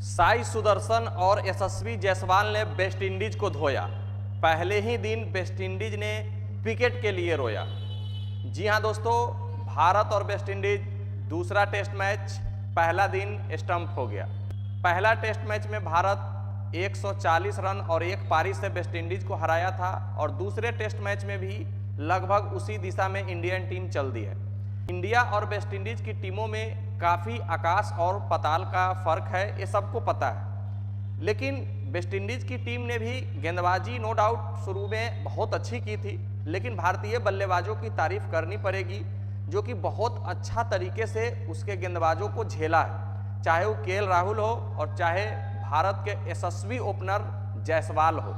साई सुदर्शन और यशस्वी जायसवाल ने वेस्टइंडीज को धोया। पहले ही दिन वेस्टइंडीज ने विकेट के लिए रोया। जी हां दोस्तों, भारत और वेस्टइंडीज दूसरा टेस्ट मैच पहला दिन स्टंप हो गया। पहला टेस्ट मैच में भारत 140 रन और एक पारी से वेस्टइंडीज को हराया था और दूसरे टेस्ट मैच में भी लगभग उसी दिशा में इंडियन टीम चल दी है। इंडिया और वेस्टइंडीज की टीमों में काफ़ी आकाश और पाताल का फर्क है, ये सबको पता है। लेकिन वेस्टइंडीज की टीम ने भी गेंदबाजी नो डाउट शुरू में बहुत अच्छी की थी, लेकिन भारतीय बल्लेबाजों की तारीफ करनी पड़ेगी जो कि बहुत अच्छा तरीके से उसके गेंदबाजों को झेला है, चाहे वो केएल राहुल हो और चाहे भारत के यशस्वी ओपनर जायसवाल हो।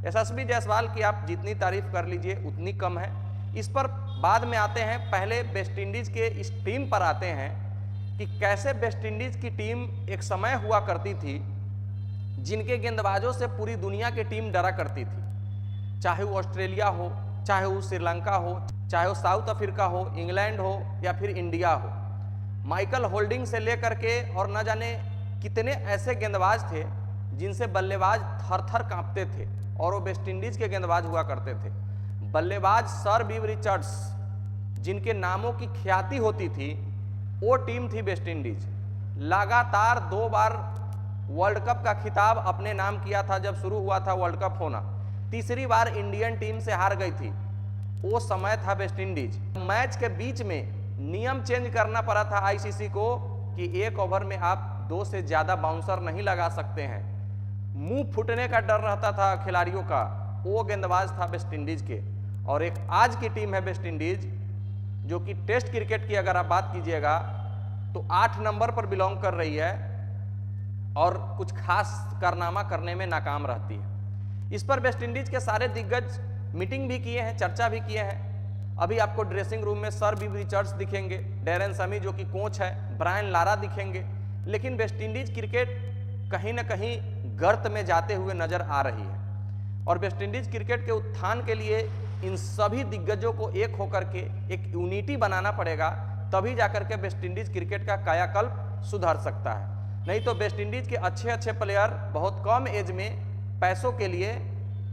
यशस्वी जायसवाल की आप जितनी तारीफ कर लीजिए उतनी कम है। इस पर बाद में आते हैं, पहले वेस्टइंडीज के इस टीम पर आते हैं कि कैसे वेस्टइंडीज की टीम एक समय हुआ करती थी जिनके गेंदबाजों से पूरी दुनिया की टीम डरा करती थी, चाहे वो ऑस्ट्रेलिया हो, चाहे वो श्रीलंका हो, चाहे वो साउथ अफ्रीका हो, इंग्लैंड हो या फिर इंडिया हो। माइकल होल्डिंग से लेकर के और न जाने कितने ऐसे गेंदबाज थे जिनसे बल्लेबाज थर थर कांपते थे और वो वेस्टइंडीज के गेंदबाज हुआ करते थे। बल्लेबाज सर बिव रिचर्ड्स जिनके नामों की ख्याति होती थी, वो टीम थी वेस्टइंडीज। लगातार 2 बार वर्ल्ड कप का खिताब अपने नाम किया था जब शुरू हुआ था वर्ल्ड कप होना। तीसरी बार इंडियन टीम से हार गई थी, वो समय था वेस्टइंडीज। मैच के बीच में नियम चेंज करना पड़ा था आईसीसी को कि 1 ओवर में आप 2 से ज्यादा बाउंसर नहीं लगा सकते हैं। मुंह फूटने का डर रहता था खिलाड़ियों का, वो गेंदबाज था वेस्टइंडीज के। और एक आज की टीम है वेस्टइंडीज जो कि टेस्ट क्रिकेट की अगर आप बात कीजिएगा तो 8 नंबर पर बिलोंग कर रही है और कुछ खास कारनामा करने में नाकाम रहती है। इस पर वेस्टइंडीज के सारे दिग्गज मीटिंग भी किए हैं, चर्चा भी किए हैं। अभी आपको ड्रेसिंग रूम में सर बिव रिचर्ड्स दिखेंगे, डैरेन समी जो कि कोच है, ब्रायन लारा दिखेंगे। लेकिन वेस्टइंडीज क्रिकेट कहीं ना कहीं गर्त में जाते हुए नजर आ रही है और वेस्टइंडीज क्रिकेट के उत्थान के लिए इन सभी दिग्गजों को एक होकर के एक यूनिटी बनाना पड़ेगा, तभी जाकर के वेस्टइंडीज क्रिकेट का कायाकल्प सुधर सकता है। नहीं तो वेस्टइंडीज के अच्छे अच्छे प्लेयर बहुत कम एज में पैसों के लिए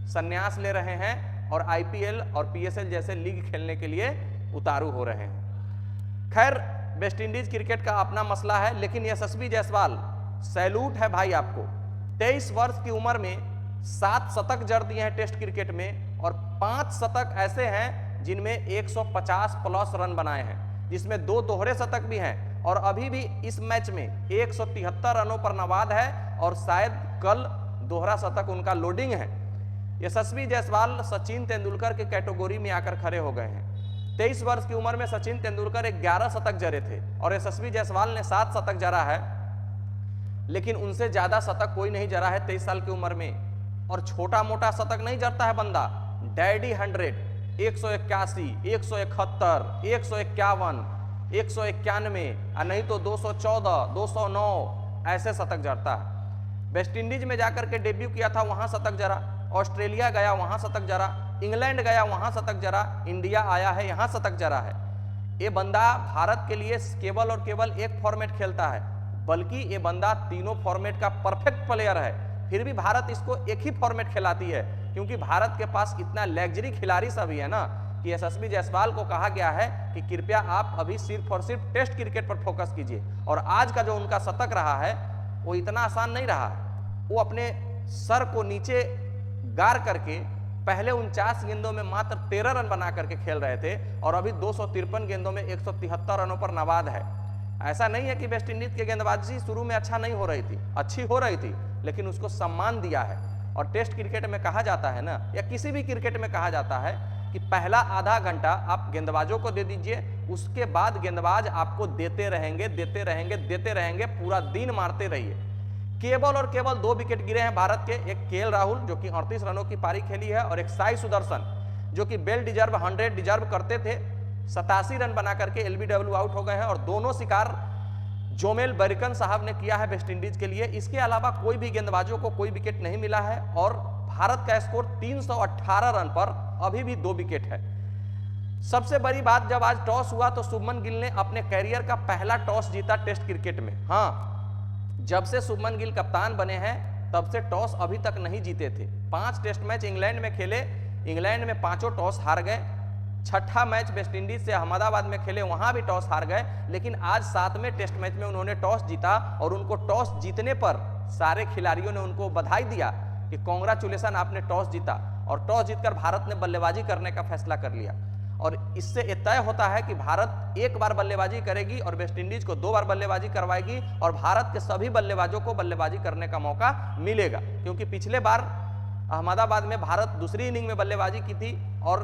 संन्यास ले रहे हैं और आईपीएल और पीएसएल जैसे लीग खेलने के लिए उतारू हो रहे हैं। खैर, वेस्टइंडीज क्रिकेट का अपना मसला है, लेकिन यशस्वी जायसवाल सैल्यूट है भाई आपको। 23 वर्ष की उम्र में 7 शतक जड़ दिए हैं टेस्ट क्रिकेट में और 5 शतक ऐसे हैं जिनमें 150 प्लस रन बनाए हैं, जिसमें 2 दोहरे शतक भी हैं और अभी भी इस मैच में 173 रनों पर नवाद है और शायद कल दोहरा शतक उनका लोडिंग है। यशस्वी जायसवाल सचिन तेंदुलकर के कैटेगरी में आकर खड़े हो गए हैं। 23 वर्ष की उम्र में सचिन तेंदुलकर 11 शतक जड़े थे और यशस्वी जायसवाल ने 7 शतक जड़ा है, लेकिन उनसे ज्यादा शतक कोई नहीं जड़ा है 23 साल की उम्र में। और छोटा मोटा शतक नहीं जड़ता है बंदा, डैडी 100, 181, 171, 151, 191 और नहीं तो 214, 209 ऐसे शतक जड़ता है। वेस्टइंडीज में जाकर के डेब्यू किया था, वहां शतक जड़ा। ऑस्ट्रेलिया गया, वहां शतक जड़ा। इंग्लैंड गया, वहां शतक जड़ा। इंडिया आया है, यहां शतक जड़ा है। ये बंदा भारत के लिए केवल और केवल एक फॉर्मेट खेलता है, बल्कि ये बंदा तीनों फॉर्मेट का परफेक्ट प्लेयर है। फिर भी भारत इसको एक ही फॉर्मेट खिलाती है क्योंकि भारत के पास इतना लग्जरी खिलाड़ी सभी है ना कि यशस्वी जायसवाल को कहा गया है कि कृपया आप अभी सिर्फ और सिर्फ टेस्ट क्रिकेट पर फोकस कीजिए। और आज का जो उनका शतक रहा है वो इतना आसान नहीं रहा है। वो अपने सर को नीचे गार करके पहले 49 गेंदों में मात्र 13 रन बना करके खेल रहे थे और अभी 253 गेंदों में 173 रनों पर नवाद है। ऐसा नहीं है कि वेस्टइंडीज की गेंदबाजी शुरू में अच्छा नहीं हो रही थी, अच्छी हो रही थी, लेकिन उसको सम्मान दिया है। और टेस्ट क्रिकेट में कहा जाता है ना, या किसी भी क्रिकेट में कहा जाता है कि पहला आधा घंटा आप गेंदबाजों को दे दीजिए, उसके बाद गेंदबाज आपको देते रहेंगे, देते रहेंगे, देते रहेंगे, पूरा दिन मारते रहिए। केवल और केवल 2 विकेट गिरे हैं भारत के, एक केएल राहुल जो कि 38 रनों की पारी खेली है और एक साई सुदर्शन जो कि वेल डिजर्व 100 डिजर्व करते थे, 87 रन बना करके एलबीडब्ल्यू आउट हो गए हैं और दोनों शिकार जोमेल बरिकन साहब ने किया है वेस्टइंडीज के लिए। इसके अलावा कोई भी गेंदबाजों को कोई विकेट नहीं मिला है और भारत का स्कोर 318 रन पर अभी भी 2 विकेट है। सबसे बड़ी बात, जब आज टॉस हुआ तो शुभमन गिल ने अपने कैरियर का पहला टॉस जीता टेस्ट क्रिकेट में। हाँ, जब से शुभमन गिल कप्तान बने हैं तब से टॉस अभी तक नहीं जीते थे। 5 टेस्ट मैच इंग्लैंड में खेले, इंग्लैंड में 5 टॉस हार गए। छठा मैच वेस्टइंडीज से अहमदाबाद में खेले, वहां भी टॉस हार गए। लेकिन आज 7वें टेस्ट मैच में उन्होंने टॉस जीता और उनको टॉस जीतने पर सारे खिलाड़ियों ने उनको बधाई दिया कि कांग्रेचुलेसन, आपने टॉस जीता। और टॉस जीतकर भारत ने बल्लेबाजी करने का फैसला कर लिया। और इससे यह तय होता है कि भारत 1 बार बल्लेबाजी करेगी और वेस्टइंडीज को 2 बार बल्लेबाजी करवाएगी और भारत के सभी बल्लेबाजों को बल्लेबाजी करने का मौका मिलेगा। क्योंकि पिछले बार अहमदाबाद में भारत दूसरी इनिंग में बल्लेबाजी की थी और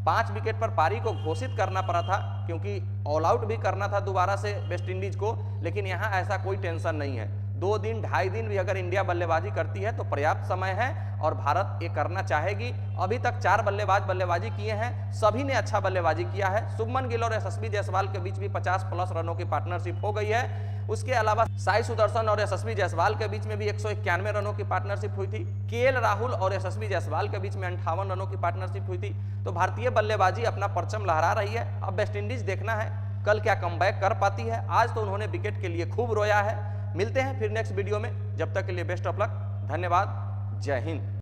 5 विकेट पर पारी को घोषित करना पड़ा था, क्योंकि ऑल आउट भी करना था दोबारा से वेस्टइंडीज को। लेकिन यहाँ ऐसा कोई टेंशन नहीं है। 2 दिन 2.5 दिन भी अगर इंडिया बल्लेबाजी करती है तो पर्याप्त समय है और भारत ये करना चाहेगी। अभी तक 4 बल्लेबाज बल्लेबाजी किए हैं, सभी ने अच्छा बल्लेबाजी किया है। शुभमन गिल और यशस्वी जायसवाल के बीच भी 50+ रनों की पार्टनरशिप हो गई है। उसके अलावा साई सुदर्शन और यशस्वी जायसवाल के बीच में भी 191 रनों की पार्टनरशिप हुई थी। केएल राहुल और यशस्वी जायसवाल के बीच में 58 रनों की पार्टनरशिप हुई थी। तो भारतीय बल्लेबाजी अपना परचम लहरा रही है। अब वेस्टइंडीज देखना है कल क्या कमबैक कर पाती है। आज तो उन्होंने विकेट के लिए खूब रोया है। मिलते हैं फिर नेक्स्ट वीडियो में, जब तक के लिए बेस्ट ऑफ लक, धन्यवाद, जय हिंद।